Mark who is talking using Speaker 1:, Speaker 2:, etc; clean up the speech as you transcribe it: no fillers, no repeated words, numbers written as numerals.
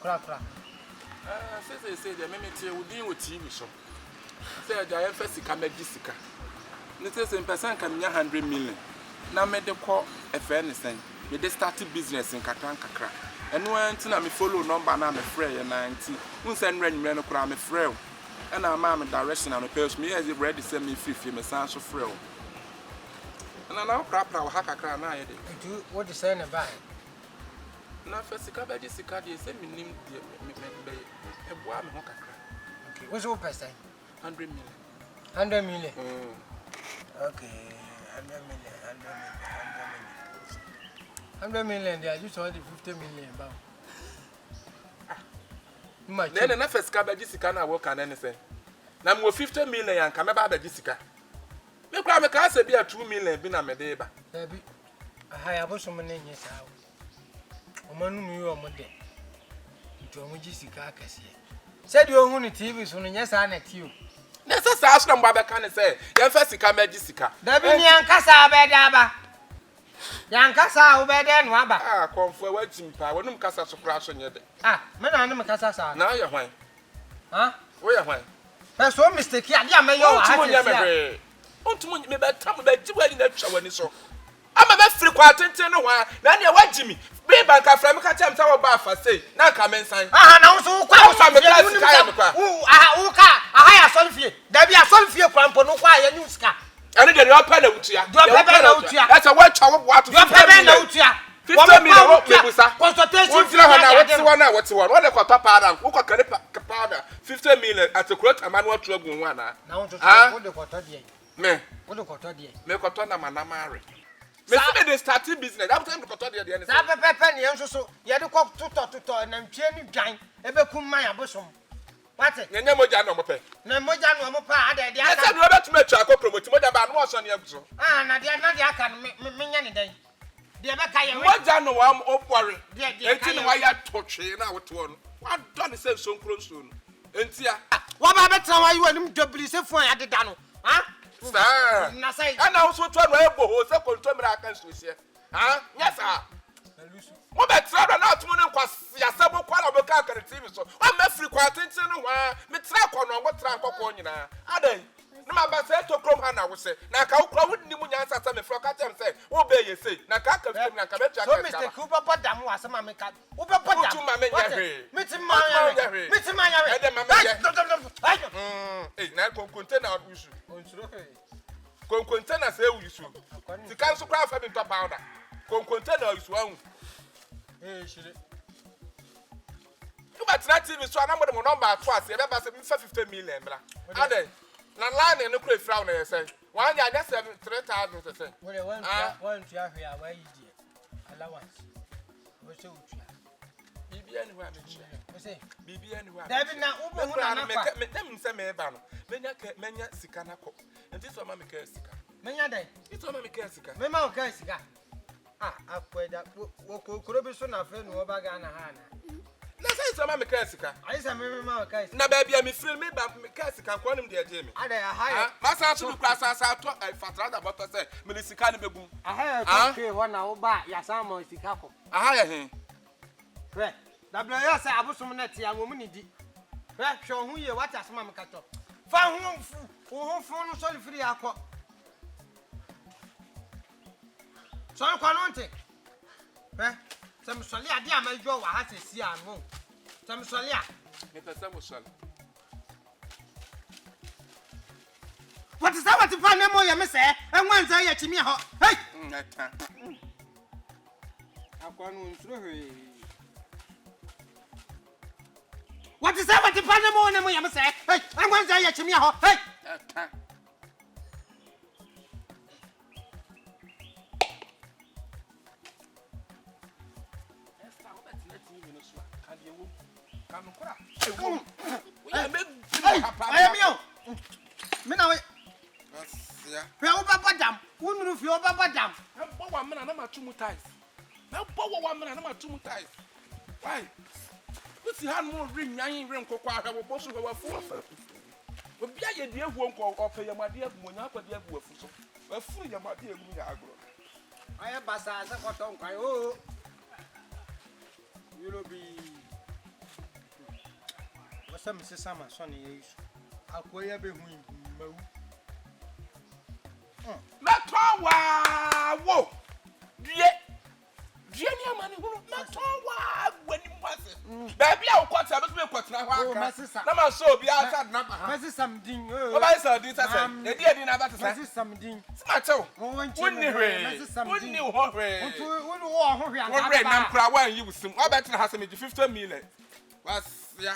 Speaker 1: Crack.
Speaker 2: Say the minute you deal with TV show. Say the first camera Jessica. This in person can 100 million. Now made the call a fairness thing. We just started business in Kakra. And when I follow number now, I'm afraid 90. Who send rain men I'm afraid. And our mamma direction and appeals me as if ready to send me 50 messages so frail. And I now crap our hacker crown.
Speaker 1: What is saying about?
Speaker 2: Now, first, the Jessica, they send me name a boy.
Speaker 1: Okay, what's your percent?
Speaker 2: 100 million.
Speaker 1: 100 million. Okay, 100 million. They are just only 50 million.
Speaker 2: Then the first car by Jessica now work on anything. Now, 50 million and come about Jessica. Look, I'm a car, say, be a 2 million, been a medeba.
Speaker 1: Baby, I have so many years out. Omanu or Monday. To a Jessica, said you own TV, so yes, I net you.
Speaker 2: That's a sash from Baba can say, your first car by Jessica.
Speaker 1: There be Yankasa Bedaba. Yankasa Obeden Waba.
Speaker 2: Ah, Komfo, waiting power, no Casa to crash on your day.
Speaker 1: Ah, Madame Casa.
Speaker 2: Now you're wine.
Speaker 1: Huh?
Speaker 2: Where are wine?
Speaker 1: That's one mistake. Yeah, may you
Speaker 2: have. On to me, but tell me about 2 wedding that show when it's so. I'm a best frequent no one. Now you want Jimmy. Be back after me catch him tower bar for say. Now come inside. Ah, now so quite some class. Who I solve there be a solve cramp no quiet news car. And then you're penny out here. That's a watch what
Speaker 1: you're penny out here.
Speaker 2: 50 million
Speaker 1: consultation.
Speaker 2: What's one? What they call papa? Who got powder? 50 million at the quote a man what trouble one.
Speaker 1: Now to what the quarter day.
Speaker 2: Me.
Speaker 1: What the quarter day.
Speaker 2: Make a ton of man marry. They started business. I'm going to go to the end.
Speaker 1: Penny, so you had to cook to and I'm chaining giant. Ever come my bosom. What's it?
Speaker 2: Nemojano Mope.
Speaker 1: Nemojano Mopa.
Speaker 2: I said, Robert to make a promote more than was on your so.
Speaker 1: Ah, now they are not the any day. The Abaka,
Speaker 2: what done? I'm up worry. Why you torture now to one. What done is so close soon. And see,
Speaker 1: what about why you want him to be safe for at the Dano? Huh?
Speaker 2: Sir, and I also try my elbow, so control I can switch here. Huh? Yes, sir. What about travel out to one was Yasabo Qualabo Calculator TV? So I'm not frequenting me track on what track on you now. Are they? No, my say to come Hannah will say, Naka wouldn't even answer me for Catam say, obey you say, Naka come Naka. So Mr. Cooper, but damn was a mamma cat. Uber put to my Mr. Container container say you should. The council craft having top powder. Container is one. You might not even so a number of number twice, you never 50 million. Are they? Now, line in the crate frown, I say. 1 year, that's 3,000 to say. Well, one to have here, where you did. Allowance. What's your BB anywhere, BB anywhere. There be now, make them say, Menya Sikanako. And this one, Mamma Kessica. Menya day. It's one Mamma Kessica. Mamma Kessica. Ah, I put that. Could be soon after no bagana. Let's say some Mamma Kessica. I say, Mamma Kessica. Now, baby, I'm free me, but Kessica, call him dear Jimmy. I hire. Master to class as I thought I fathered about to say, Melisicani Baboon. I hire 1 hour by Yasamo Sicako. I hire him. Well, WS, I was some net, young woman. Well, show who you what as Mamma Cato. Found who phone sorry free aqua. So I can't take. Well, some solia, dear, my jaw has a sea and moon. Some solia. What is that? What to find them more, you say? And once I get me hot. Hey! I've gone through. What is that? What to find them more, you say? Hey! And once I get me hot. Hey! I am you. Mina, Papa, who knew if you're Papa Dam? I'm 1 minute, I'm 2 ties. Now, 1 minute, I'm 2 ties. Why? Let's see how more ring, young ring, cocoa, I will boss over 4. But be a dear won't call or pay my dear when I put the wolf. A fool, my dear. I have Bassa as a cotton. Oh, you'll be.
Speaker 1: some summer sonny. I'll call you every wing.
Speaker 2: Not all. Whoa. Jenny, money, not all. When you was it. Baby, I'll quote my sister. I'm so be outside.
Speaker 1: This is something.
Speaker 2: Oh, I saw this. I said, the dear dinner about to say
Speaker 1: something.
Speaker 2: Smato. Wouldn't you hurry? I'm you with some. I bet it has 50 million. Was yeah.